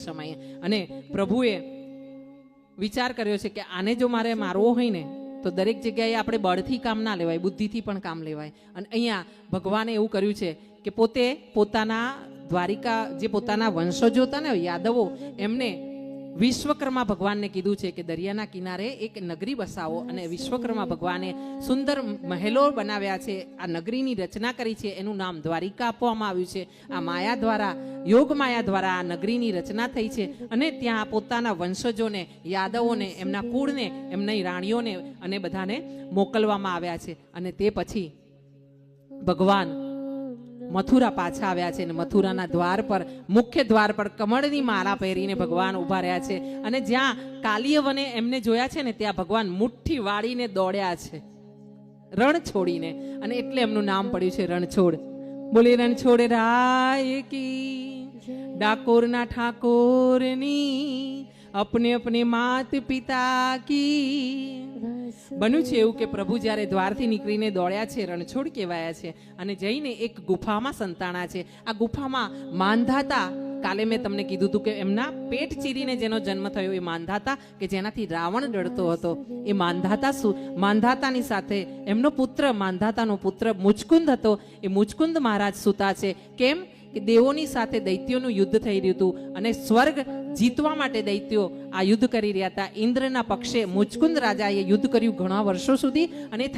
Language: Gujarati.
સમયે અને પ્રભુએ વિચાર કર્યો છે કે આને જો મારે મારવો હોય ને તો દરેક જગ્યાએ આપણે બળથી કામ ના લેવાય, બુદ્ધિથી પણ કામ લેવાય. અને અહીંયા ભગવાને એવું કર્યું છે કે પોતે પોતાના દ્વારિકા જે પોતાના વંશજો હતા ને યાદવો, એમને વિશ્વકર્મા ભગવાનને કીધું છે કે દરિયાના કિનારે એક નગરી બસાવો. અને વિશ્વકર્મા ભગવાને સુંદર મહેલો બનાવ્યા છે, આ નગરીની રચના કરી છે, એનું નામ દ્વારિકા આપવામાં આવ્યું છે. આ માયા દ્વારા, યોગ માયા દ્વારા આ નગરીની રચના થઈ છે. અને ત્યાં પોતાના વંશજોને, યાદવોને, એમના કુળને, એમની રાણીઓને અને બધાને મોકલવામાં આવ્યા છે. અને તે પછી ભગવાન મથુરા પાછા આવ્યા છે અને મથુરાના દ્વાર પર, મુખ્ય દ્વાર પર કમળની માળા પહેરીને ભગવાન ઉભા રહ્યા છે. અને જ્યાં કાલિયવને એમને જોયા છે ને ત્યાં ભગવાન મુઠ્ઠી વાળીને દોડ્યા છે, રણ છોડીને. અને એટલે એમનું નામ પડ્યું છે રણછોડ. બોલે રણછોડ રાય કી, ડાકોરના ઠાકોરની, અપને અપને માત પિતા કી. બન્યું છે એવું કે પ્રભુ જ્યારે દ્વારથી નીકળીને દોડ્યા છે, રણછોડ કહેવાયા છે, અને જઈને એક ગુફામાં સંતાણા છે. આ ગુફામાં માંધાતા, કાલે મેં તમને કીધું હતું કે એમના પેટ ચીરીને જેનો જન્મ થયો એ માંધાતા, કે જેનાથી રાવણ ડરતો હતો, એ માંધાતાની સાથે એમનો પુત્ર, માંધાતાનો પુત્ર મુચકુંદ હતો. એ મુચકુંદ મહારાજ સૂતા છે. કેમ કે દેવોની સાથે દૈત્યોનું યુદ્ધ થઈ રહ્યું હતું અને સ્વર્ગ જીતવા માટે દૈત્યો આ યુદ્ધ કરી રહ્યા હતા. ઇન્દ્રના પક્ષે મુચકુંદ રાજાએ યુદ્ધ કર્યું ઘણા વર્ષો સુધી અને